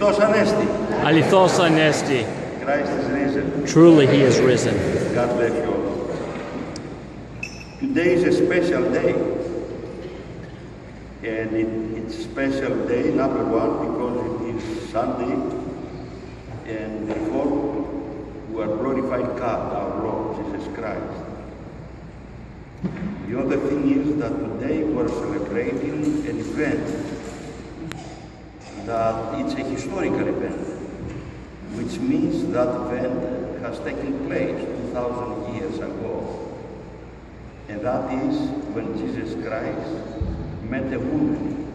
Christos Anesti. Alithos Anesti. Christ is risen. Truly he is risen. God bless you all. Today is a special day. And it's a special day, number one, because it is Sunday. And therefore, we are glorified God, our Lord Jesus Christ. The other thing is that today we are celebrating an event that it's a historical event, which means that event has taken place 2,000 years ago. And that is when Jesus Christ met a woman.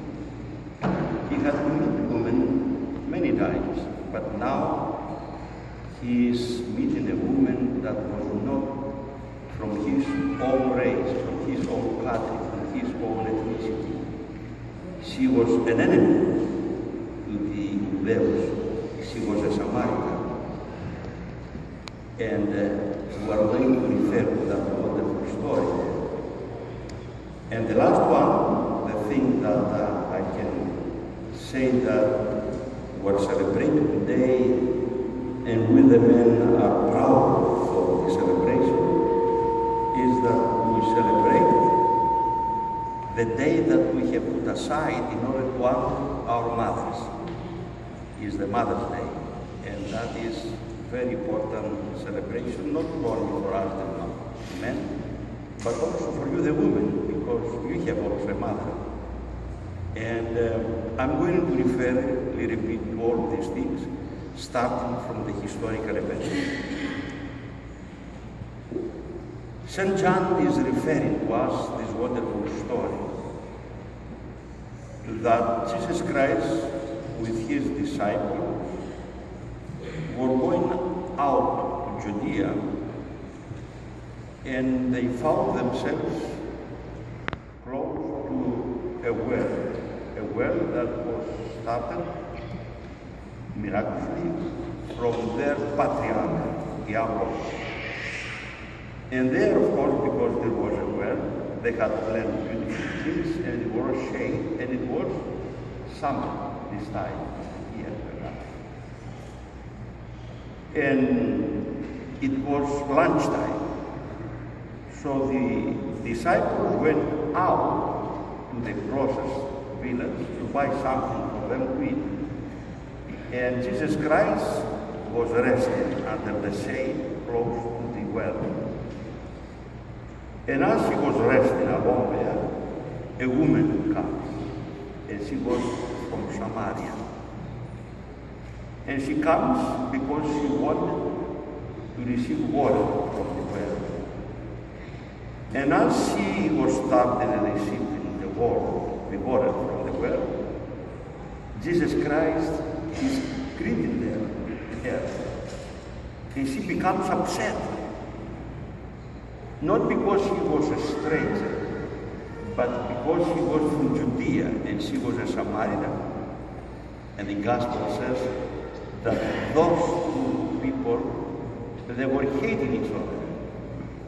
He had met women many times, but now he is meeting a woman that was not from his own race, from his own country, from his own ethnicity. She was an enemy to the Judeus. She was a Samaritan. And we are going to refer to that wonderful story. And the last one, the thing that I can say that we're celebrating today, and we the men are proud for the celebration, is that we celebrate the day that we have put aside in order to honor our mothers. Is the Mother's Day, and that is very important celebration, not only for us the men, but also for you the women, because you have also a mother. And I'm going to repeat to all these things, starting from the historical event. St. John is referring to us this wonderful story that Jesus Christ with his disciples were going out to Judea, and they found themselves close to a well that was started miraculously from their patriarch, Yaakov. And there, of course, because there was a well, they had planted beautiful trees, and it was shade, and it was summer this time, here. And it was lunchtime. So the disciples went out to the closest village to buy something for them to eat. And Jesus Christ was resting under the shade close to the well. And as he was resting alone there, a woman comes, and she was from Samaria. And she comes because she wanted to receive water from the well. And as she was starting to receive the water from the well, Jesus Christ is greeting her. And she becomes upset. Not because she was a stranger, but because she was from Judea and she was a Samaritan. And the Gospel says that those two people, they were hating each other,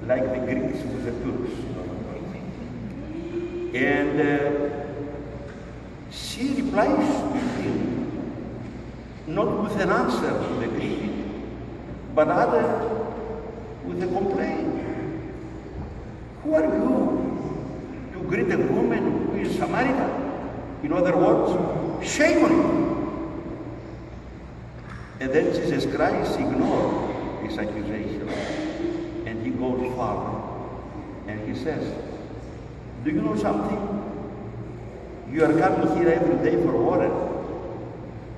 like the Greeks with the Turks. And she replies to him, not with an answer to the greeting, but rather with a complaint. Who are you to greet a woman who is Samaritan? In other words, shame on you. And then Jesus Christ ignored this accusation, and he goes further, and he says, do you know something? You are coming here every day for water,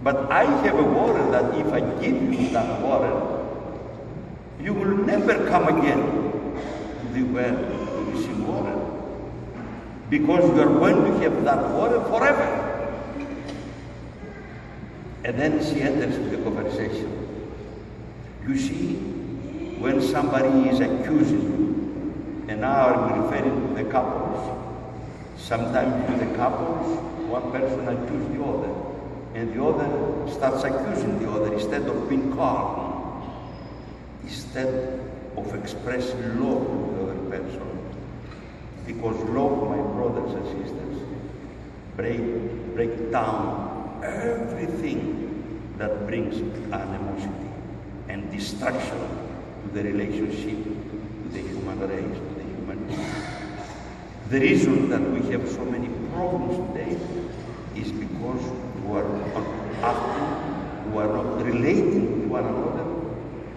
but I have a water that if I give you that water, you will never come again to the well to receive water, because you are going to have that water forever. And then she enters into the conversation. You see, when somebody is accusing you, and now I'm referring to the couples, sometimes with the couples, one person accuses the other, and the other starts accusing the other instead of being calm, instead of expressing love to the other person. Because love, my brothers and sisters, break down everything that brings animosity and destruction to the relationship, to the human race, to the human being. The reason that we have so many problems today is because we are not acting, we are not relating to one another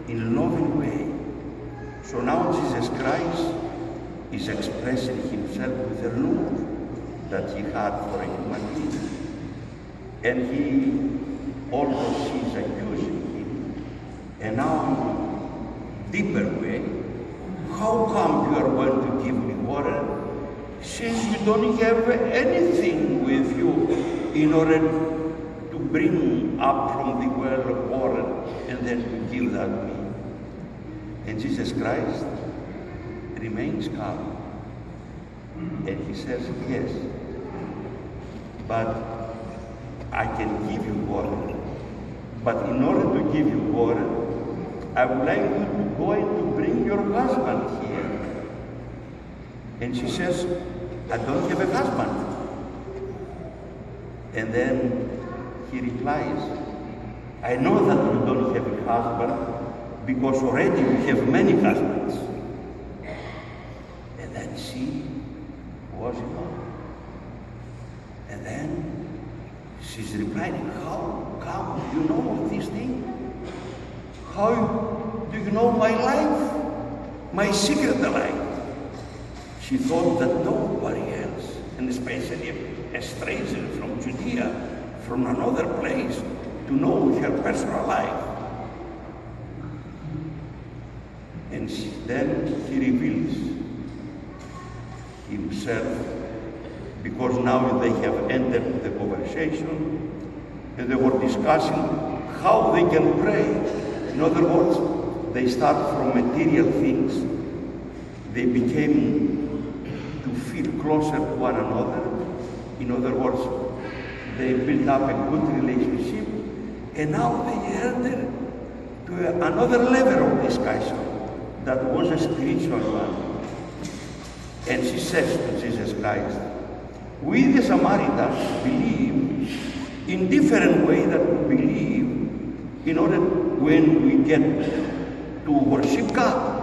in a loving way. So now Jesus Christ is expressing himself with the love that he had for a human being. And he, although she is accusing him, and now in a deeper way, how come you are going to give me water since you don't have anything with you in order to bring up from the well of water and then to give that to me? And Jesus Christ remains calm. And he says, yes, but I can give you water. But in order to give you water, I would like you to go and to bring your husband here. And she says, I don't have a husband. And then he replies, I know that you don't have a husband because already you have many husbands. And then she was enough. And then she's replying, how come you know all these things? How do you know my life? My secret life? She thought that nobody else, and especially a stranger from Judea, from another place, to know her personal life. And then he reveals himself, because now they have entered the conversation and they were discussing how they can pray. In other words, they start from material things. They became to feel closer to one another. In other words, they built up a good relationship, and now they enter to another level of discussion that was a spiritual one. And she says to Jesus Christ, we the Samaritans believe in different ways that we believe in order when we get to worship God.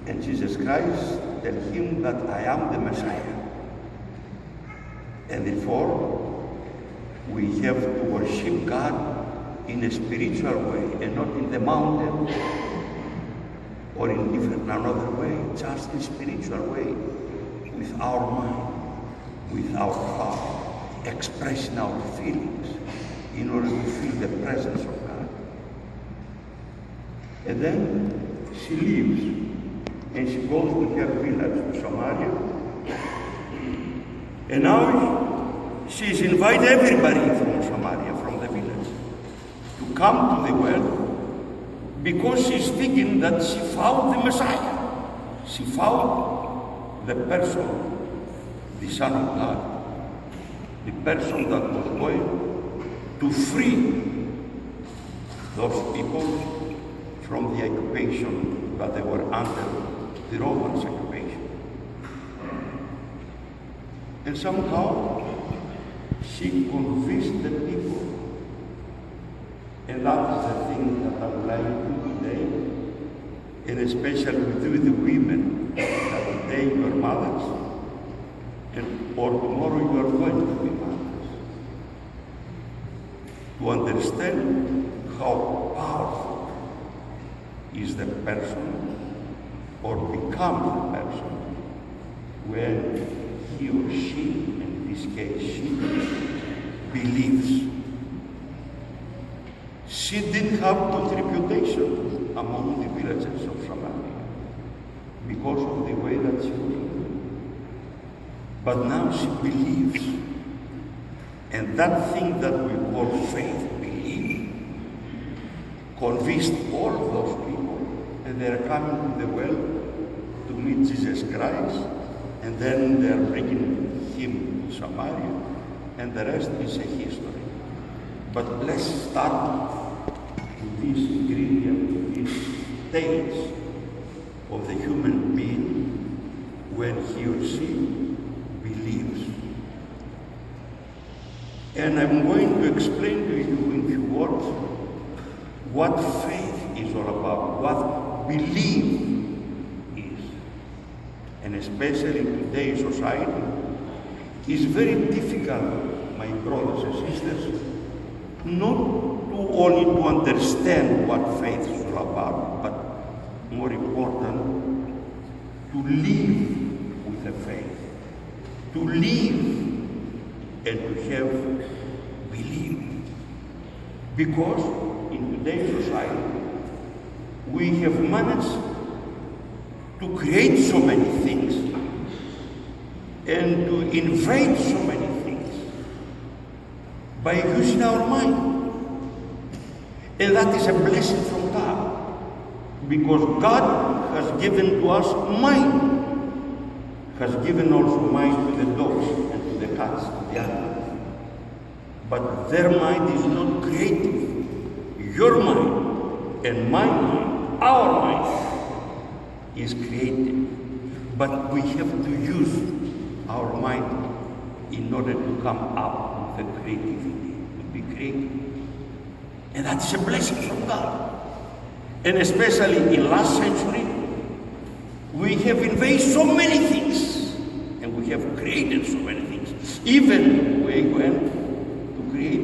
And Jesus Christ tells him that I am the Messiah. And therefore, we have to worship God in a spiritual way and not in the mountain or in another way, just in spiritual way, with our mind, with our heart, expressing our feelings in order to feel the presence of God. And then she leaves and she goes to her village to Samaria. And now she's invited everybody from Samaria, from the village, to come to the well, because she's thinking that she found the Messiah. She found the person, the Son of God, the person that was going to free those people from the occupation that they were under, the Romans' occupation. And somehow she convinced the people. And that is the thing that I would like to do today, and especially with the women, that today you are mothers, or tomorrow you are going to be mothers. To understand how powerful is the person, or becomes the person, when he or she, in this case she, believes. She didn't have good reputation among the villagers of Samaria because of the way that she was living. But now she believes. And that thing that we call faith, belief, convinced all of those people, and they're coming to the well to meet Jesus Christ, and then they're bringing him to Samaria, and the rest is a history. But let's start with this ingredient, these states of the human being when he or she believes. And I'm going to explain to you in few what faith is all about, what belief is. And especially in today's society, it's very difficult, my brothers and sisters, not only to understand what faith is all about, but more important, to live with the faith, to live and to have belief. Because in today's society, we have managed to create so many things and to invade so many things by using our mind. And that is a blessing from God, because God has given to us mind, has given also mind to the dogs and to the cats, to the animals. But their mind is not creative. Your mind and my mind, our mind, is creative. But we have to use our mind in order to come up with the creativity, to be creative. And that is a blessing from God. And especially in last century, we have invaded so many things, and we have created so many things. Even we went to create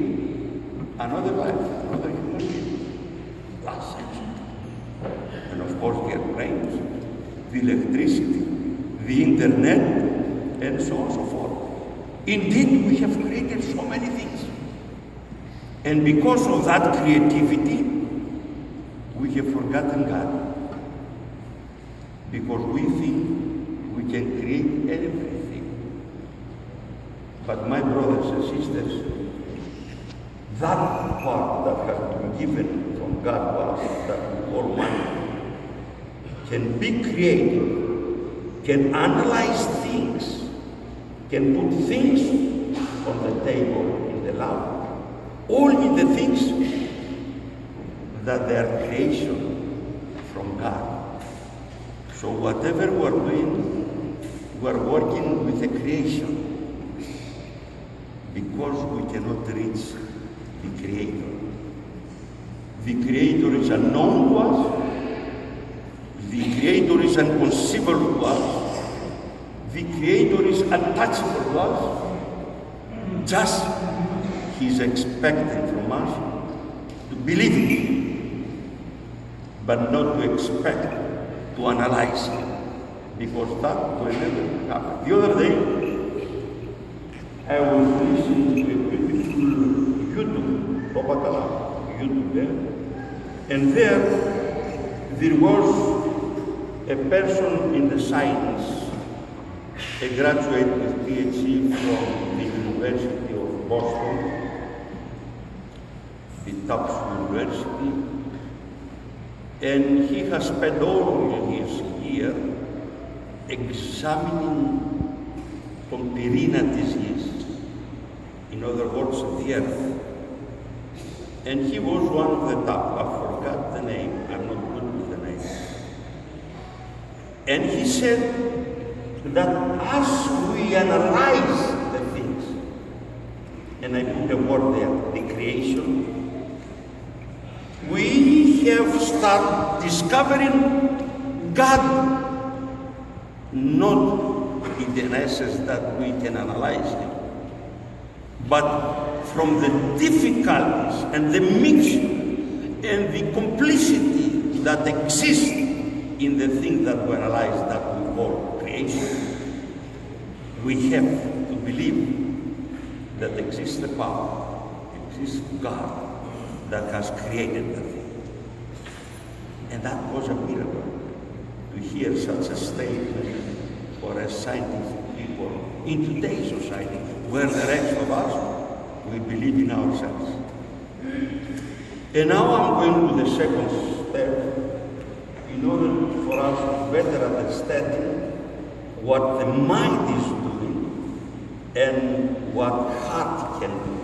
another life, another human being, last century. And of course the airplanes, the electricity, the internet, and so on and so forth. Indeed, we have created so many things. And because of that creativity, we have forgotten God. Because we think we can create everything. But my brothers and sisters, that part that has been given from God to us, that we call mind, can be creative, can analyze things, can put things on the table in the lab. Only the things that they are creation from God. So whatever we are doing, we are working with the creation, because we cannot reach the Creator. The Creator is unknown to us. The Creator is inconceivable to us. The Creator is untouchable to us. Just He is expecting from us to believe in Him, but not to expect to analyze Him, because that will never happen. The other day, I was listening to a beautiful Boca, YouTube there, and there was a person in the science, a graduate with PhD from the University of Boston, the top university, and he has spent all his year examining Pomperina disease, in other words, the earth. And he was one of the top, I forgot the name, I'm not good with the name. And he said that as we analyze the things, and I put a word there, the creation, we have started discovering God, not in the essence that we can analyze Him, but from the difficulties and the mixture and the complicity that exists in the thing that we analyze, that we call creation. We have to believe that exists a power, exists God that has created the thing. And that was a miracle to hear such a statement for a scientific people in today's society, where the rest of us, we believe in ourselves. And now I'm going to the second step, in order for us to better understand what the mind is doing and what heart can do.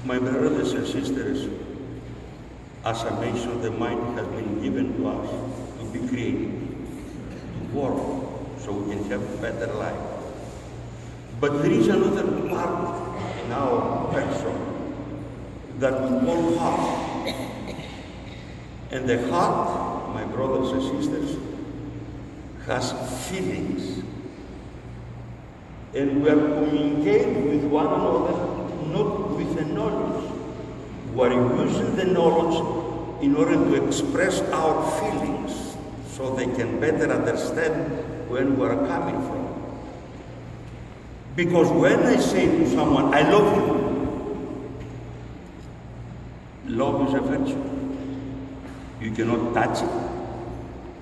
My brothers and sisters, as I mentioned, the mind has been given to us to be creative, to work, so we can have a better life. But there is another part in our person that we call heart. And the heart, my brothers and sisters, has feelings. And we are communicating with one another, not with the knowledge. We are using the knowledge in order to express our feelings so they can better understand where we are coming from. Because when I say to someone, I love you, love is a virtue. You cannot touch it,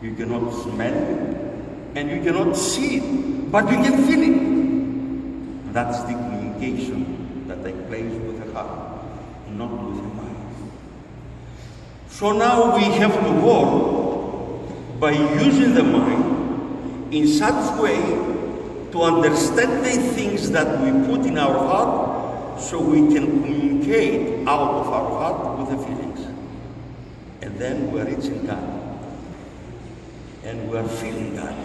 you cannot smell it, and you cannot see it, but you can feel it. That's the communication that takes place with the heart, not with the mind. So now we have to work by using the mind in such way to understand the things that we put in our heart so we can communicate out of our heart with the feelings. And then we are reaching God. And we are feeling God.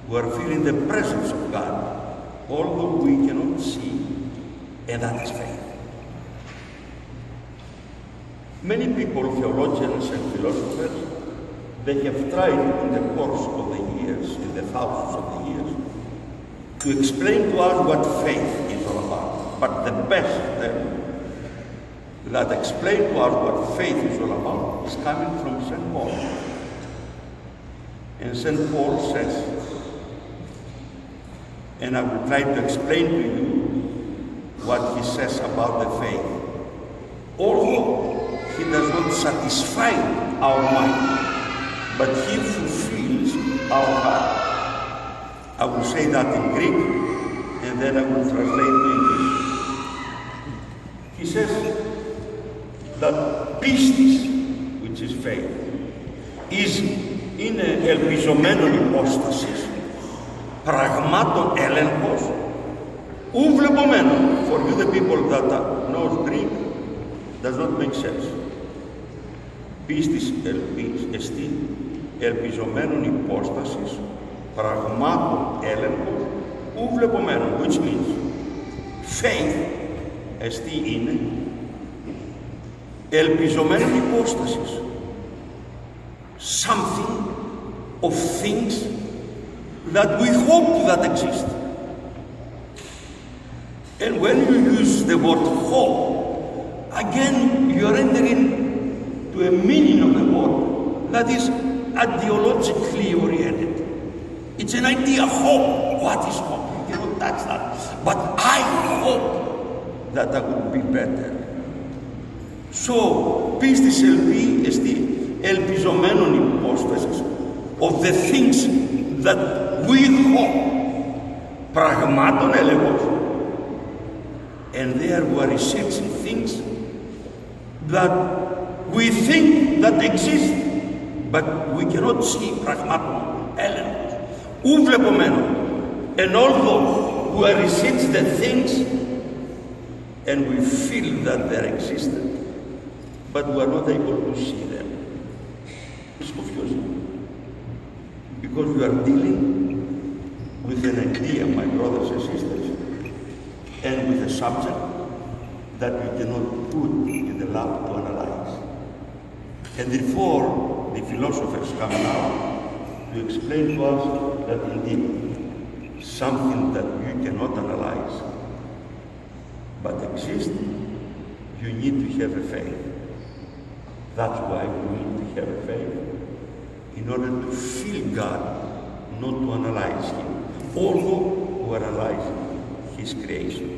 We are feeling the presence of God, although we cannot see, and that is faith. Many people, theologians and philosophers, they have tried in the course of the years, in the thousands of the years, to explain to us what faith is all about. But the best that explain to us what faith is all about is coming from St. Paul. And St. Paul says, and I will try to explain to you what he says about the faith. Although he does not satisfy our mind, but he fulfills our heart. I will say that in Greek, and then I will translate to English. He says that pistis, which is faith, is in ελπιζομένων υπόστασης, πραγμάτων έλεγχος, ου βλεπωμένων. For you the people that knows Greek, does not make sense. Πίστης εστί ελπιζομένων υπόστασης, πραγμάτων έλεγχος, ου βλεπωμένων, which means faith εστί είναι ελπιζομένων υπόστασης, something of things that we hope that exist. And when you use the word hope, again you are entering to a meaning of the word that is ideologically oriented. It's an idea, hope. What is hope? You cannot touch that. But I hope that I would be better. So, πίστης εστί ελπιζομένων υπόστασης, of the things that we hope, πραγμάτων έλεγχος. And there we are researching things that we think that exist, but we cannot see, πραγμάτων έλεγχος, ου βλεπωμένων. And although we are researching the things, and we feel that they exist, but we are not able to see them. It's confusing. Because we are dealing with an idea, my brothers and sisters, and with a subject that we cannot put in the lab to analyze. And therefore, the philosophers come now to explain to us that indeed, something that you cannot analyze, but exists, you need to have a faith. That's why we need to have a faith, in order to feel God, not to analyze Him, although we analyze His creation.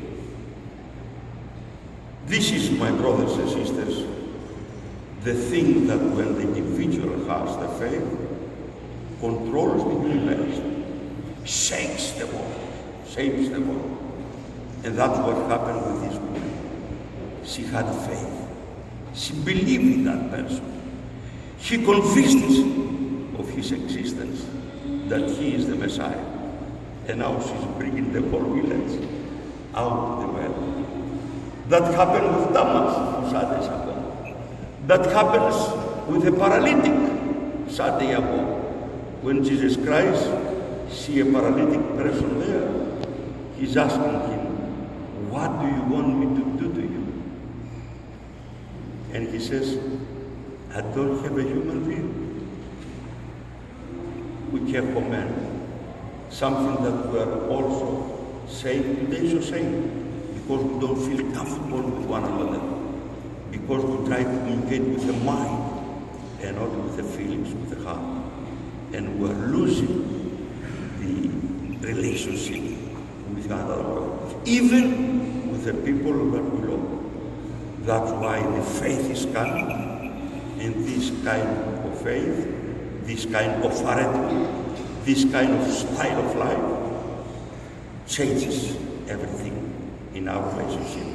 This is, my brothers and sisters, the thing that when the individual has the faith, controls the universe, shapes the world. And that's what happened with this woman. She had faith. She believed in that person. She convinced of his existence, that he is the Messiah. And now she's bringing the whole village out of the well. That happened with Thomas, Sunday ago. That happens with a paralytic, Sunday ago. When Jesus Christ sees a paralytic person there, he's asking him, what do you want me to do to you? And he says, I don't have a human being. We care for men. Something that we are also saying today, so saying, because we don't feel comfortable with one another. Because we try to communicate with the mind and not with the feelings, with the heart. And we're losing the relationship with another, even with the people that we love. That's why the faith is coming, and this kind of faith, this kind of attitude, this kind of style of life changes everything in our relationship.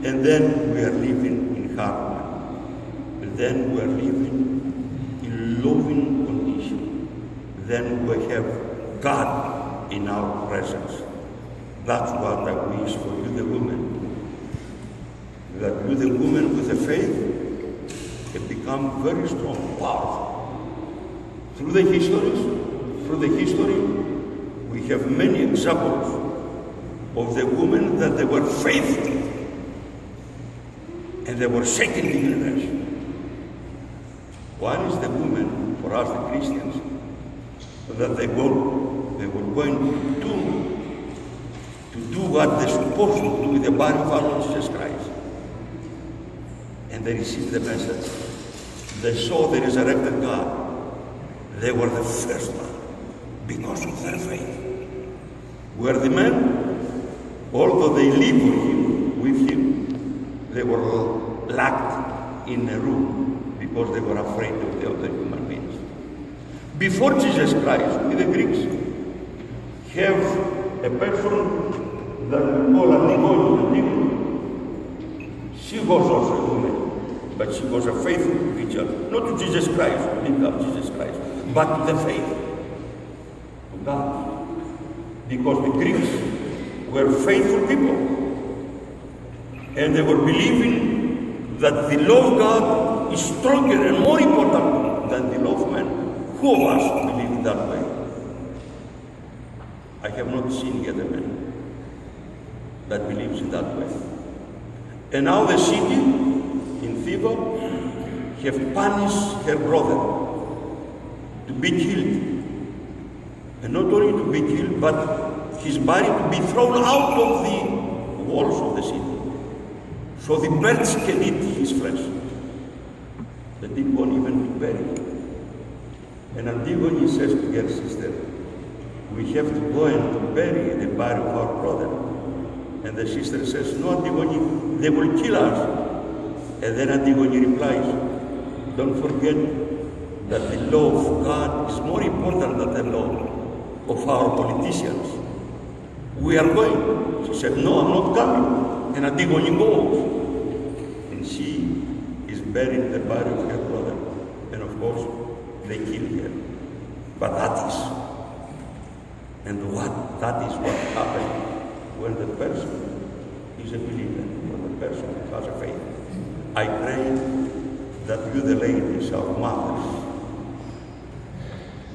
And then we are living in harmony. And then we are living in loving condition. Then we have God in our presence. That's what I wish for you, the women. That you, the women with the faith, can become very strong, powerful. Through the history, we have many examples of the women that they were faithful and they were shaking the universe. One is the women, for us the Christians, that they were going to do what they're supposed to do with the body of our Lord Jesus Christ. And they received the message. They saw the resurrected God. They were the first one because of their faith. Where the men, although they lived with him, they were locked in a room because they were afraid of the other human beings. Before Jesus Christ, with the Greeks, have a person that we call Antigone. She was also a woman, but she was a faithful creature, not to Jesus Christ, to lift up Jesus Christ, but to the faith of God. Because the Greeks were faithful people, and they were believing that the love of God is stronger and more important than the love of man. Who of us believe that way? I have not seen yet a man that believes in that way. And now the city in Thebes have punished her brother to be killed. And not only to be killed, but his body to be thrown out of the walls of the city. So the birds can eat his flesh. They didn't want even to bury him. And Antigone says to her sister, we have to go and to bury the body of our brother. And the sister says, no, Antigone, they will kill us. And then Antigone replies, don't forget that the law of God is more important than the law of our politicians. We are going. She said, no, I'm not coming. And Antigone goes. And she is burying the body of her brother. And of course, they kill her. But that is what happened when the person is a believer, when the person has a faith. I pray that you, the ladies, our mothers,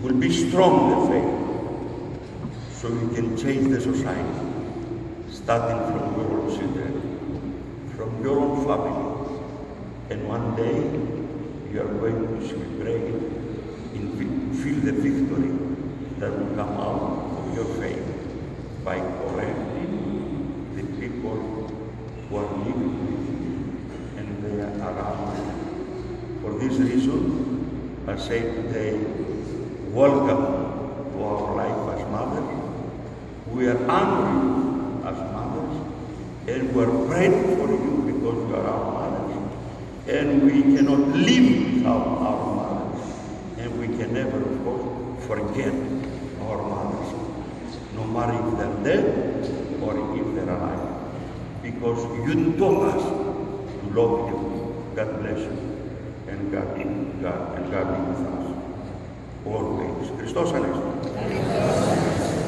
will be strong in faith, so you can change the society, starting from your own children, from your own family. And one day, you are going to celebrate and feel the victory that will come out of your faith by correcting the people who are living with you and they are around you. For this reason, I say today, welcome to our life as mothers. We are honoring as mothers, and we are praying for you because you are our mothers. And we cannot live without our mothers. And we can never, of course, forget our mothers, no matter if they're dead or if they're alive. Because you taught us to love you. God bless you. And God be with us always. Christos Anesti.